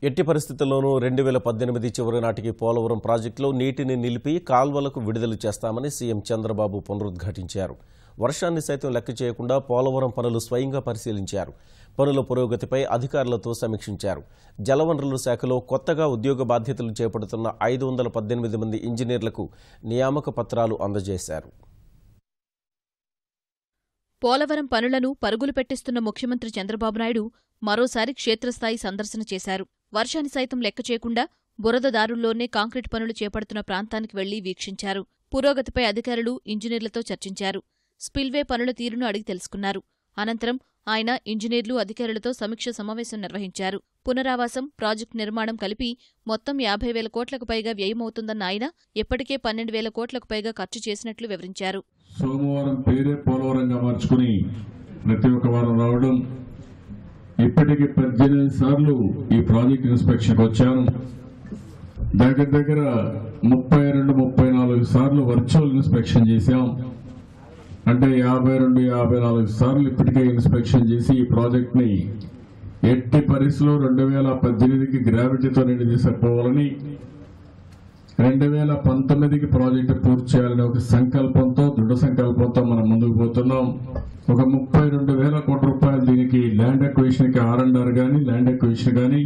ఎట్టి పరిస్థితుల్లోనూ 2018 చివరి నాటికి పోలవరం ప్రాజెక్టులో నీటిని నిలిపి కాల్వలకు విడుదల చేస్తామని సీఎం చంద్రబాబు పునరుద్ఘాటించారు. వర్షాన్ని సైతం లెక్క చేయకుండా పోలవరం పనులు స్వయంగా పరిశీలించారు. పనుల పురోగతిపై అధికారులతో సమీక్షించారు. జలవనరుల శాఖలో కొత్తగా ఉద్యోగ బాధ్యతలు చేపడుతున్న 518 మంది ఇంజనీర్లకు నియామక పత్రాలు అందజేశారు. పోలవరం పనులను పరుగులు పెట్టిస్తున్న ముఖ్యమంత్రి చంద్రబాబు నాయుడు మరోసారి క్షేత్రస్థాయి సందర్శన చేశారు. వర్షాన్ని సైతం లెక్క చేయకుండా బురద దారుల్లోనే కాంక్రీట్ పనులు చేపడుతున్న ప్రాంతానికి వెళ్లి వీక్షించారు. పురోగతిపై అధికారులు, ఇంజనీర్లతో చర్చించారు. స్పిల్వే పనుల తీరును అడిగి తెలుసుకున్నారు. అనంతరం ఆయన ఇంజనీర్లు, అధికారులతో సమీక్ష సమావేశం నిర్వహించారు. పునరావాసం, ప్రాజెక్టు నిర్మాణం కలిపి మొత్తం 50,000 కోట్లకు పైగా వ్యయమవుతుందన్న ఆయన ఇప్పటికే 12,000 కోట్లకు పైగా ఖర్చు చేసినట్లు వివరించారు. సోమవారం పేరే పోలవరంగా మార్చుకుని ప్రతి ఒక్క వారం రావడం, ఇప్పటికి 18 సార్లు ఈ ప్రాజెక్ట్ ఇన్స్పెక్షన్కి వచ్చాను. దగ్గర 32-34 సార్లు వర్చువల్ ఇన్స్పెక్షన్ చేశాం. అంటే 52-54 సార్లు ఇప్పటికే ఇన్స్పెక్షన్ చేసి ఈ ప్రాజెక్ట్ ని ఎట్టి పరిస్థితుల్లో 2018కి గ్రావిటీతో నిండి తీసుకుపోవాలని, 2019కి ప్రాజెక్టు పూర్తి చేయాలని ఒక సంకల్పంతో, దృఢ సంకల్పంతో మనం ముందుకు పోతున్నాం. ఒక 32,000 కోట్ల రూపాయలు దీనికి ల్యాండ్ అక్విజిషన్ కి R&R గానీ, ల్యాండ్ అక్విజిషన్ గానీ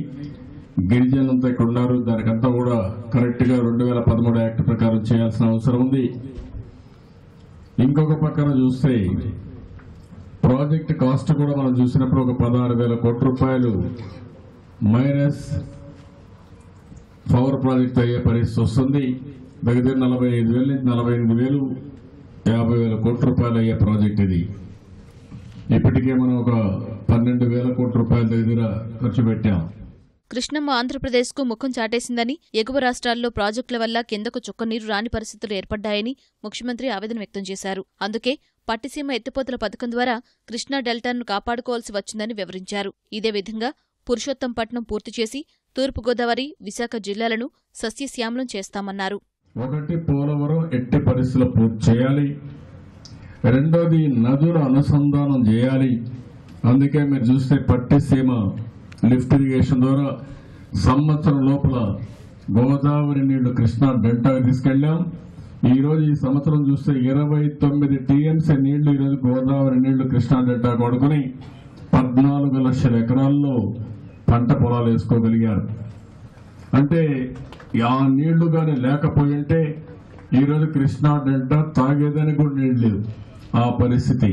గిరిజనులంతా ఇక్కడ ఉన్నారు. దానికంతా కూడా కరెక్ట్ గా 2013 యాక్ట్ ప్రకారం చేయాల్సిన అవసరం ఉంది. ఇంకొక పక్కన చూస్తే ప్రాజెక్ట్ కాస్ట్ కూడా మనం చూసినప్పుడు ఒక 16,000 కోట్ల రూపాయలు మైనస్ పవర్ ప్రాజెక్ట్ అయ్యే పరిస్థితి వస్తుంది. దగ్గర 45,000 నుంచి 48,000, 50,000 కోట్ల రూపాయలు అయ్యే ప్రాజెక్ట్ ఇది. ఇప్పటికే మనం ఒక 12,000 కోట్ల రూపాయల దగ్గర ఖర్చు పెట్టాం. కృష్ణమ్మ ఆంధ్రప్రదేశ్కు ముఖం చాటేసిందని, ఎగువ రాష్ట్రాల్లో ప్రాజెక్టుల వల్ల కిందకు చుక్కనీరు రాని పరిస్థితులు ఏర్పడ్డాయని ముఖ్యమంత్రి ఆవేదన వ్యక్తం చేశారు. అందుకే పట్టిసీమ ఎత్తిపోతల పథకం ద్వారా కృష్ణా డెల్టాను కాపాడుకోవాల్సి వచ్చిందని వివరించారు. ఇదే విధంగా పురుషోత్తంపట్నం పూర్తి చేసి తూర్పుగోదావరి, విశాఖ జిల్లాలను సస్యశ్యామలం చేస్తామన్నారు. ఒకటి, పోలవరం ఎట్టి పరిస్థితుల్లో పూర్తి చేయాలి. రెండోది, నదుల అనుసంధానం చేయాలి. అందుకే మీరు చూస్తే పట్టిసీమ లిఫ్ట్ ఇరిగేషన్ ద్వారా సంవత్సరం లోపల గోదావరి నీళ్లు కృష్ణా డెల్టాకి తీసుకెళ్లాం. ఈ రోజు ఈ సంవత్సరం చూస్తే 29 టీఎంసీ నీళ్లు ఈరోజు గోదావరి నీళ్లు కృష్ణా డెల్టా కొడుకుని 14 లక్షల ఎకరాల్లో పంట పొలాలు వేసుకోగలిగారు. అంటే ఆ నీళ్లు గాని లేకపోయింటే ఈరోజు కృష్ణా డెల్టా తాగేదానికి కూడా నీళ్లు లేదు ఆ పరిస్థితి.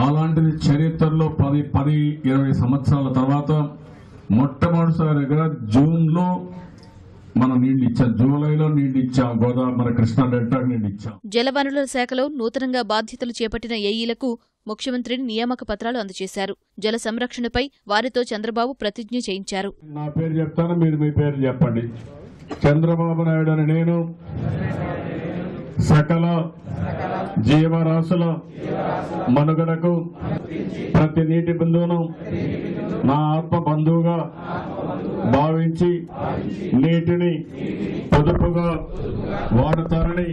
అలాంటిది చరిత్రలో 10-20 సంవత్సరాల తర్వాత మొట్టమొదటిసారిగా జూన్లో మనం నీళ్లు ఇచ్చాం. జూలైలో నీళ్లు ఇచ్చాం. గోదావరి మన కృష్ణా డెల్టాకు నీళ్లు ఇచ్చాం. జలవనరుల శాఖలో నూతనంగా బాధ్యతలు చేపట్టిన ఏఈలకు ముఖ్యమంత్రిని నియామక పత్రాలు అందజేశారు. జల సంరక్షణపై వారితో చంద్రబాబు ప్రతిజ్ఞ చేయించారు. నా పేరు చెప్తాను, మీరు మీ పేరు చెప్పండి. చంద్రబాబు నాయుడు అని నేను సకల జీవరాశుల మనుగడకు ప్రతి నీటి బిందువును నా ఆత్మ బంధువుగా భావించి నీటిని పొదుపుగా వాడతారని